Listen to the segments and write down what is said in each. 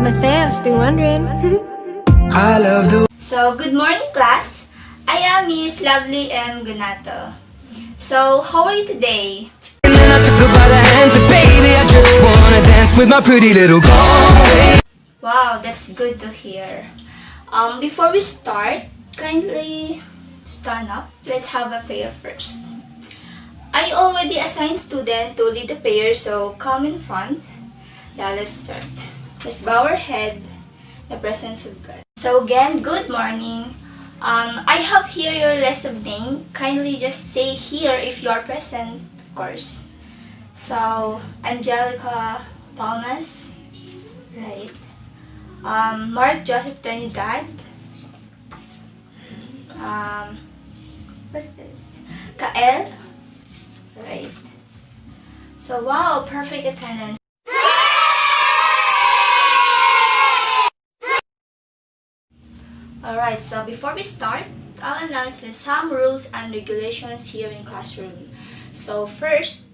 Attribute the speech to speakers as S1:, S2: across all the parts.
S1: My fans be wondering.
S2: I love the
S3: So, good morning class. I am Miss Lovely M. Gonato. So, how are you today?
S2: and then I took her by the hands and baby, I just wanna dance with my pretty little girl.
S3: Wow, that's good to hear. Before we start, kindly stand up. Let's have a prayer first. I already assigned student to lead the prayer, so come in front. Yeah, let's start. Let's bow our head in the presence of God. So again, good morning. I have here your list of name. Kindly just say here if you are present, of course. So, Angelica Thomas, right? Mark Joseph Trinidad. What's this? Kael, right? So, wow, perfect attendance. Alright, so before we start, I'll announce some rules and regulations here in classroom. So first,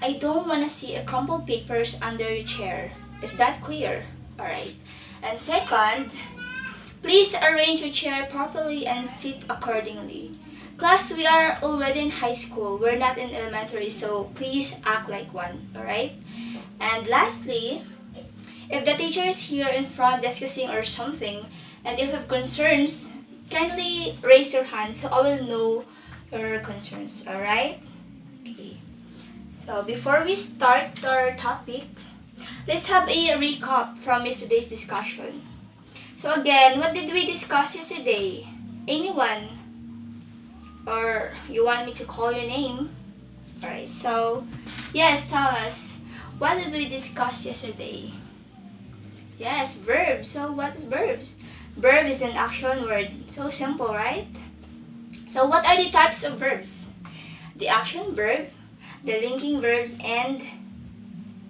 S3: I don't want to see a crumpled papers under your chair. Is that clear? Alright. And second, please arrange your chair properly and sit accordingly. Class, we are already in high school. We're not in elementary, so please act like one. Alright? And lastly, if the teacher is here in front discussing or something, and if you have concerns, kindly raise your hand so I will know your concerns. Alright? Okay. So before we start our topic, let's have a recap from yesterday's discussion. So again, what did we discuss yesterday? Anyone? Or you want me to call your name? Alright, so yes, Thomas, what did we discuss yesterday? Yes, verbs. So what is verbs? Verb is an action word. So simple, right? So what are the types of verbs? The action verb, the linking verbs, and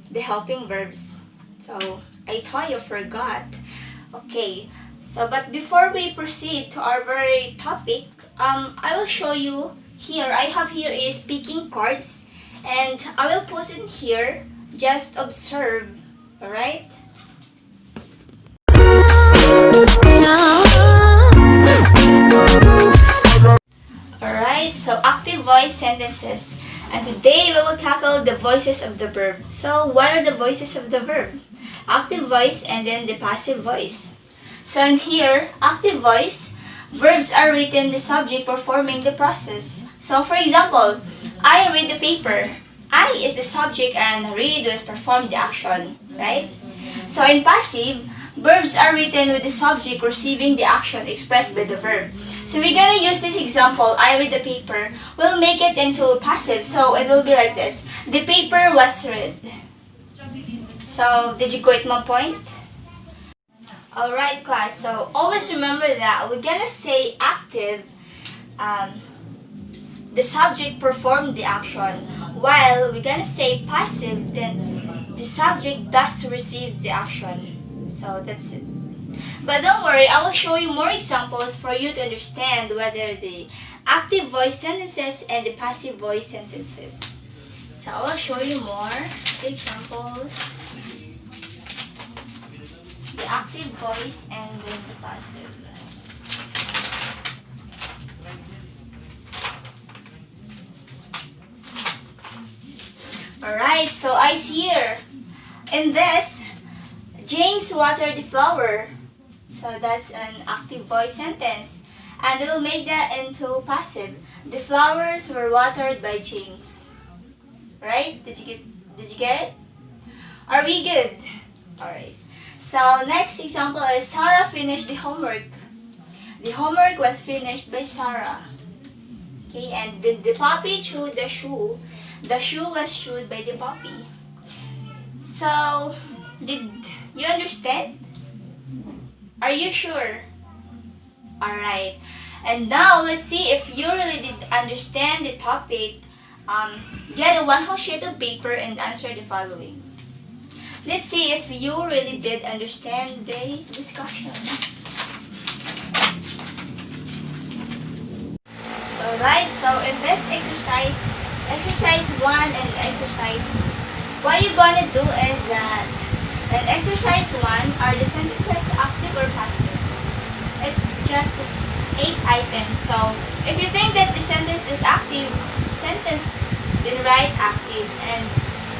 S3: the helping verbs. So I thought you forgot. Okay. So but before we proceed to our very topic, I will show you here. I have here is speaking cards, and I will post it here. Just observe. Alright? Alright, so active voice sentences. And today we will tackle the voices of the verb. So what are the voices of the verb? Active voice and then the passive voice. So in here, active voice, verbs are written the subject performing the process. So for example, I read the paper. I is the subject and read was perform the action, right? So in passive, verbs are written with the subject receiving the action expressed by the verb. So we're gonna use this example, I read the paper. We'll make it into passive, so it will be like this. The paper was read. So, did you get my point? Alright class, so always remember that we're gonna say active, the subject performed the action, while we're gonna say passive, then the subject does receive the action. So that's it. But don't worry, I will show you more examples for you to understand whether the active voice sentences and the passive voice sentences. So I will show you more examples. The active voice and then the passive. Alright, so I see here. In this, James watered the flower. So that's an active voice sentence. And we'll make that into passive. The flowers were watered by James. Right? Did you get it? Are we good? Alright. So next example is Sarah finished the homework. The homework was finished by Sarah. Okay, and the puppy chewed the shoe. The shoe was chewed by the puppy. So, did you understand? Are you sure? Alright. And now, let's see if you really did understand the topic. Get a one whole sheet of paper and answer the following. Let's see if you really did understand the discussion. Alright, so in this exercise 1 and exercise 2, what you're gonna do is that And exercise 1, are the sentences active or passive? It's just 8 items. So, if you think that the sentence is active, then write active. And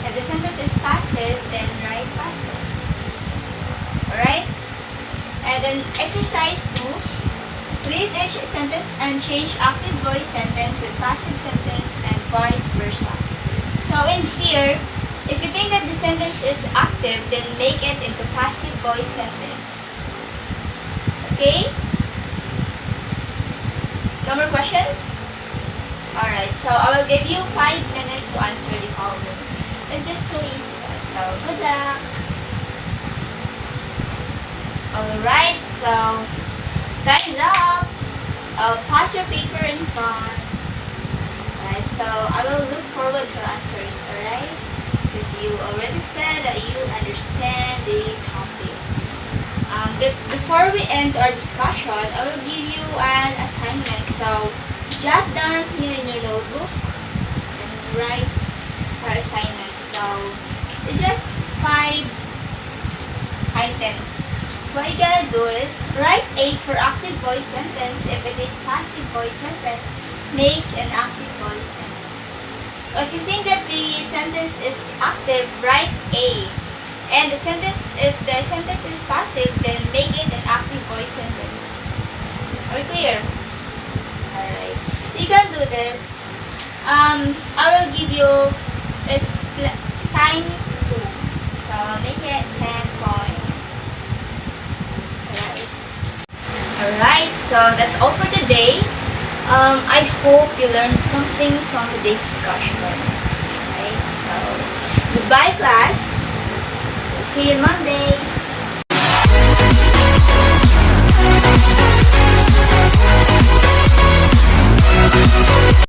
S3: if the sentence is passive, then write passive. Alright? And then exercise 2, read each sentence and change active voice sentence with passive sentence and vice versa. So in here, if you think that the sentence is active, then make it into passive voice sentence. Okay? No more questions? Alright, so I will give you 5 minutes to answer the following. It's just so easy, guys. So good luck! Alright, so time's up! Pass your paper in front. Alright, so I will look forward to answers, alright? Because you already said that you understand the topic. Before we end our discussion, I will give you an assignment. So, jot down here in your notebook and write our assignment. So, it's just 5 items. What you gotta do is, write A for active voice sentence. If it is passive voice sentence, make an active voice sentence. So if you think that the sentence is active, write A. And if the sentence is passive, then make it an active voice sentence. Are we clear? Alright. You can do this. I will give you, it's times 2. So make it 10 points. Alright, so that's all for today. I hope you learned something from today's discussion. Alright, so goodbye class. See you Monday.